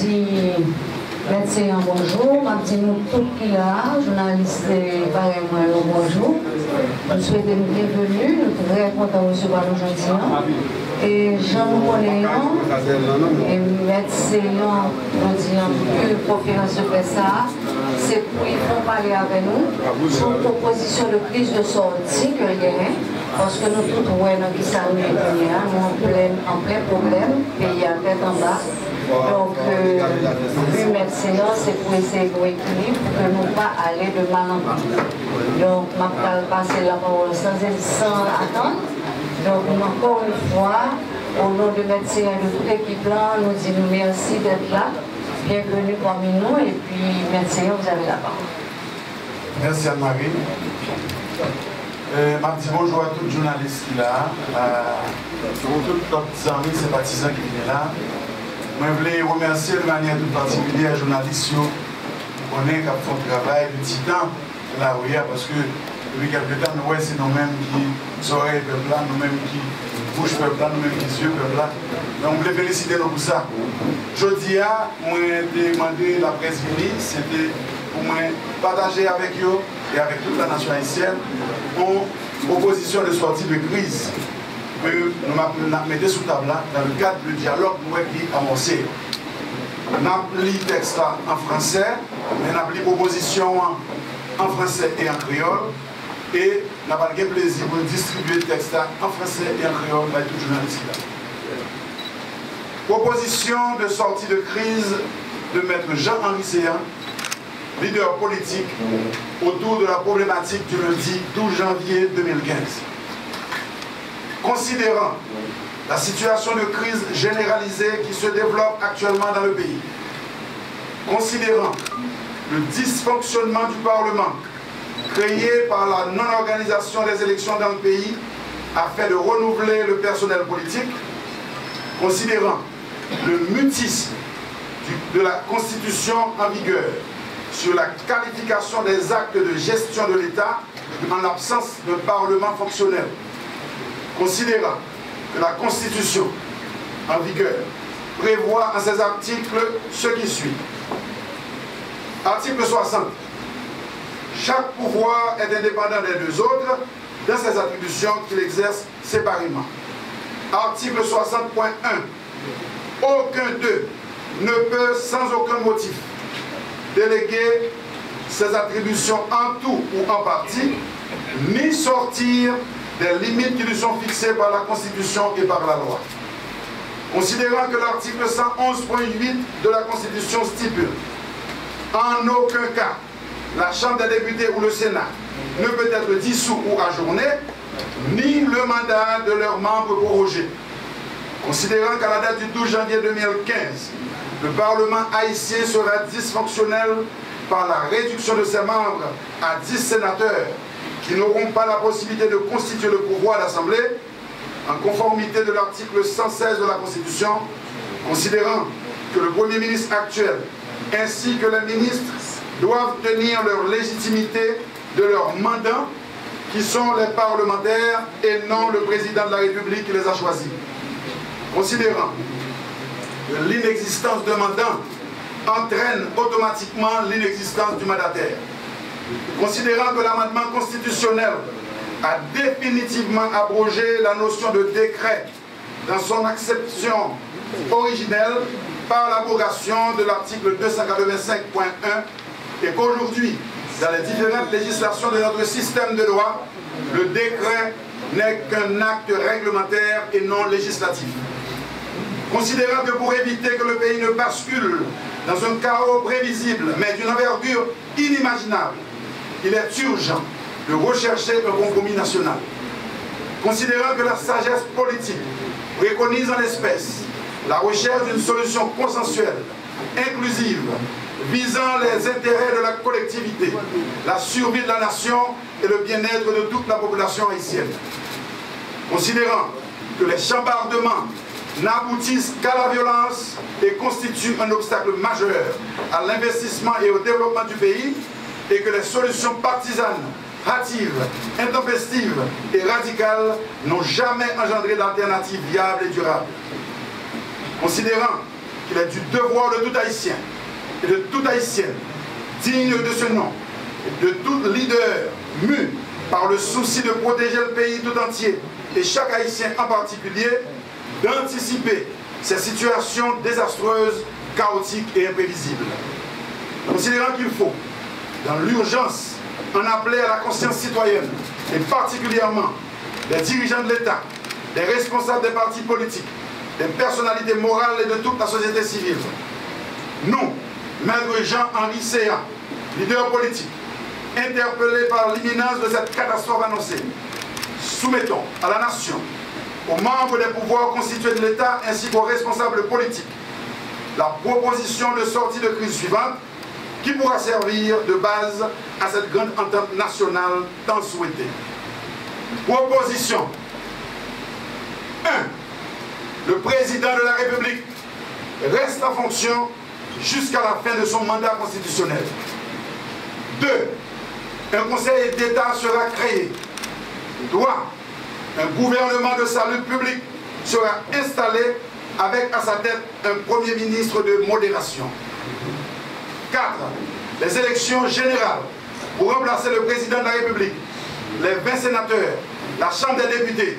dit médecin bonjour, m'a dit nous tout qui là, journaliste pareil moi bonjour. Nous souhaitons une bienvenue, nous sommes très contents de recevoir nos gens. Et Jean Monéon, et médecin, nous disons que conférence de presse, c'est pour ils font parler avec nous sur proposition de prise de sortie que y a, parce que nous tous voyons qui s'en est nous en plein problème, pays à tête en bas. Donc, le médecin, c'est pour essayer d'équilibrer pour que nous ne pas aller de mal en mal. Donc, je vais passer la parole sans attendre. Donc, encore une fois, au nom du médecin et de toute l'équipe là, nous disons merci d'être là. Bienvenue parmi nous et puis médecin, vous avez la parole. Merci Anne-Marie. Je dis bonjour à tous les journalistes qui sont là, à tous les amis, sympathisants qui viennent là. Je voulais remercier de manière toute particulière les journalistes qui font un travail de titan là où il y a, parce que depuis quelques temps, nous c'est nous-mêmes qui oreilles peuple là, nous-mêmes qui bouche peuple là, nous-mêmes qui yeux peuple là. Donc je voulais féliciter nous pour ça. Jeudi, moi j'ai demandé la presse venue, c'était pour moi partager avec eux et avec toute la nation haïtienne une proposition de sortie de crise. Nous mettons sous table là, dans le cadre du dialogue qui est amorcé. Nous avons lu le texte là en français, nous avons lu la proposition en français et en créole, et nous avons le plaisir de distribuer le texte là en français et en créole à tous les journalistes là. Proposition de sortie de crise de Maître Jean-Henri Séan, leader politique, autour de la problématique du lundi 12 janvier 2015. Considérant la situation de crise généralisée qui se développe actuellement dans le pays, considérant le dysfonctionnement du Parlement créé par la non-organisation des élections dans le pays afin de renouveler le personnel politique, considérant le mutisme de la Constitution en vigueur sur la qualification des actes de gestion de l'État en l'absence d'un Parlement fonctionnel, considérant que la Constitution en vigueur prévoit en ses articles ce qui suit. Article 60. Chaque pouvoir est indépendant des deux autres dans ses attributions qu'il exerce séparément. Article 60.1. Aucun d'eux ne peut sans aucun motif déléguer ses attributions en tout ou en partie, ni sortir des limites qui lui sont fixées par la Constitution et par la loi. Considérant que l'article 111.8 de la Constitution stipule en aucun cas la Chambre des députés ou le Sénat ne peut être dissous ou ajourné, ni le mandat de leurs membres prorogé. Considérant qu'à la date du 12 janvier 2015, le Parlement haïtien sera dysfonctionnel par la réduction de ses membres à 10 sénateurs qui n'auront pas la possibilité de constituer le pouvoir d'Assemblée, en conformité de l'article 116 de la Constitution, considérant que le Premier ministre actuel ainsi que les ministres doivent tenir leur légitimité de leur mandat, qui sont les parlementaires et non le président de la République qui les a choisis. Considérant que l'inexistence de mandat entraîne automatiquement l'inexistence du mandataire. Considérant que l'amendement constitutionnel a définitivement abrogé la notion de décret dans son acception originelle par l'abrogation de l'article 285.1 et qu'aujourd'hui, dans les différentes législations de notre système de loi, le décret n'est qu'un acte réglementaire et non législatif. Considérant que pour éviter que le pays ne bascule dans un chaos prévisible, mais d'une envergure inimaginable, il est urgent de rechercher un compromis national. Considérant que la sagesse politique préconise en l'espèce la recherche d'une solution consensuelle, inclusive, visant les intérêts de la collectivité, la survie de la nation et le bien-être de toute la population haïtienne. Considérant que les chambardements n'aboutissent qu'à la violence et constituent un obstacle majeur à l'investissement et au développement du pays, et que les solutions partisanes, hâtives, intempestives et radicales n'ont jamais engendré d'alternative viable et durable. Considérant qu'il est du devoir de tout Haïtien et de toute Haïtienne, digne de ce nom, et de tout leader mu par le souci de protéger le pays tout entier, et chaque Haïtien en particulier, d'anticiper ces situations désastreuses, chaotiques et imprévisibles. Considérant qu'il faut, dans l'urgence, en appeler à la conscience citoyenne, et particulièrement des dirigeants de l'État, des responsables des partis politiques, des personnalités morales et de toute la société civile. Nous, Maître Jean-Henri Séa, leader politique, interpellés par l'imminence de cette catastrophe annoncée, soumettons à la nation, aux membres des pouvoirs constitués de l'État ainsi qu'aux responsables politiques, la proposition de sortie de crise suivante qui pourra servir de base à cette grande entente nationale tant souhaitée. Proposition 1. Le président de la République reste en fonction jusqu'à la fin de son mandat constitutionnel. 2. Un conseil d'État sera créé. 3. Un gouvernement de salut public sera installé avec à sa tête un premier ministre de modération. 4. Les élections générales pour remplacer le président de la République, les 20 sénateurs, la Chambre des députés,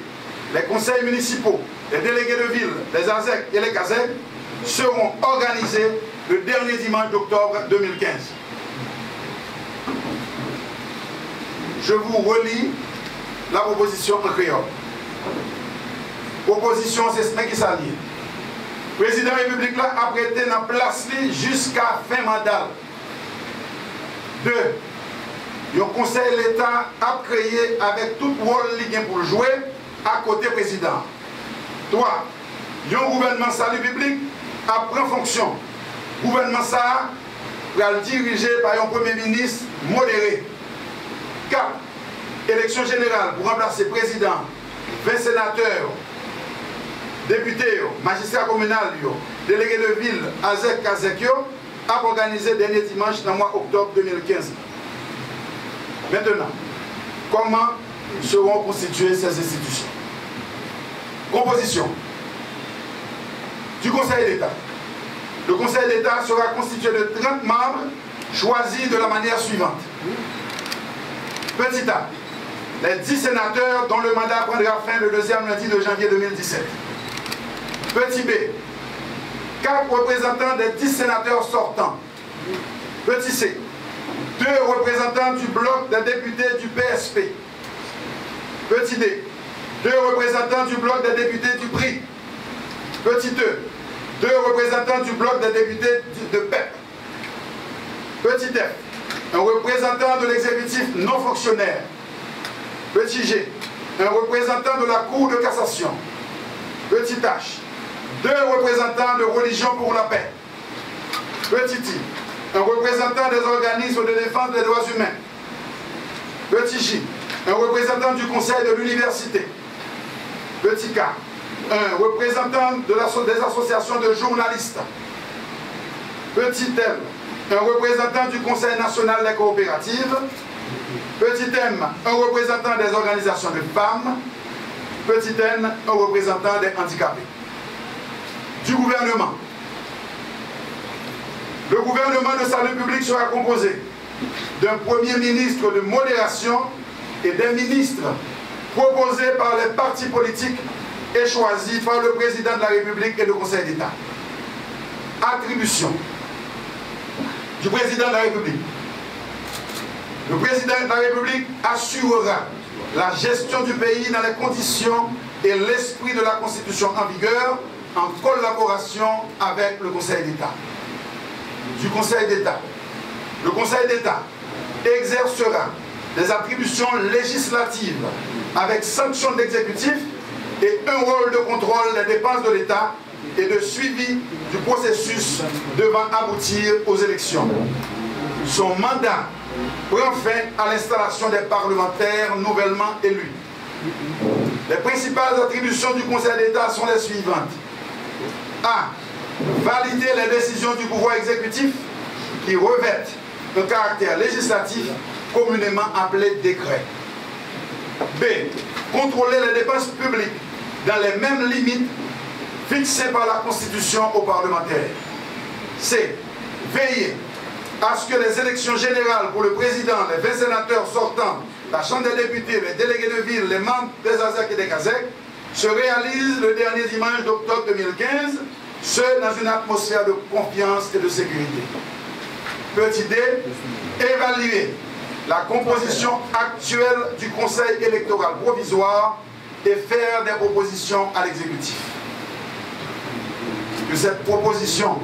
les conseils municipaux, les délégués de ville, les ASEC et les CASEC seront organisés le dernier dimanche d'octobre 2015. Je vous relis la proposition en créole. Proposition, c'est ce qui s'allie. Le président de la République là a prêté dans place jusqu'à fin mandat. 2. Le conseil de l'État a créé avec tout le rôle pour jouer à côté président. 3. Le gouvernement salut public a pris fonction. Le gouvernement ça va dirigé par un premier ministre modéré. 4. Élection générale pour remplacer président, 20 sénateurs, députés, magistrats communaux, délégués de ville, ASEC, CASEC, a organisé dernier dimanche dans le mois d'octobre 2015. Maintenant, comment seront constituées ces institutions? Composition du Conseil d'État. Le Conseil d'État sera constitué de 30 membres choisis de la manière suivante. Petit A, les 10 sénateurs dont le mandat prendra fin le deuxième lundi de janvier 2017. Petit B, 4 représentants des 10 sénateurs sortants. Petit C, 2 représentants du bloc des députés du PSP. Petit D, 2 représentants du bloc des députés du PRI. Petit E, 2 représentants du bloc des députés de PEP. Petit F, un représentant de l'exécutif non fonctionnaire. Petit G, un représentant de la Cour de cassation. Petit H, 2 représentants de Religion pour la paix. Petit I, un représentant des organismes de défense des droits humains. Petit J, un représentant du Conseil de l'université. Petit K, un représentant des associations de journalistes. Petit L, un représentant du Conseil national des coopératives. Petit M, un représentant des organisations de femmes. Petit N, un représentant des handicapés. Du gouvernement. Le gouvernement de salut public sera composé d'un premier ministre de modération et des ministres proposés par les partis politiques et choisis par le président de la République et le Conseil d'État. Attribution du président de la République. Le président de la République assurera la gestion du pays dans les conditions et l'esprit de la Constitution en vigueur en collaboration avec le Conseil d'État. Du Conseil d'État. Le Conseil d'État exercera des attributions législatives avec sanction de l'exécutif et un rôle de contrôle des dépenses de l'État et de suivi du processus devant aboutir aux élections. Son mandat prend fin à l'installation des parlementaires nouvellement élus. Les principales attributions du Conseil d'État sont les suivantes. A. Valider les décisions du pouvoir exécutif qui revêtent un caractère législatif communément appelé décret. B. Contrôler les dépenses publiques dans les mêmes limites fixées par la Constitution aux parlementaires. c'est veiller à ce que les élections générales pour le président, les 20 sénateurs sortants, la Chambre des députés, les délégués de ville, les membres des ASEC et des CASEC se réalisent le dernier dimanche d'octobre 2015, ce dans une atmosphère de confiance et de sécurité. Petit D, évaluer la composition actuelle du Conseil électoral provisoire et faire des propositions à l'exécutif. Que cette proposition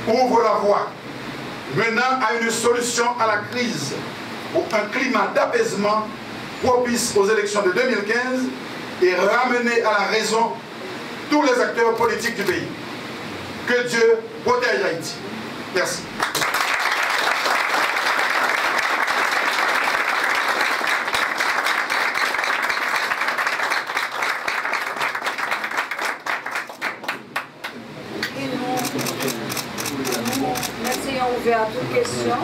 ouvre la voie menant à une solution à la crise, pour un climat d'apaisement propice aux élections de 2015 et ramener à la raison tous les acteurs politiques du pays. Que Dieu protège Haïti. Merci. Merci, ouvert à toute question.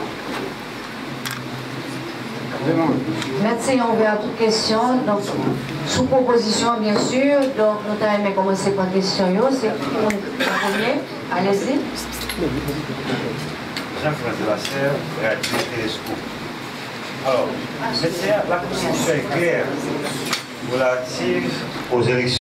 Merci, ouvert à toute question. Donc, sous proposition, bien sûr. Donc, nous allons commencer par question. C'est pour le premier. Allez-y. Jean-François Lasserre, Radio Télescope. Alors, la Constitution est claire relative aux élections.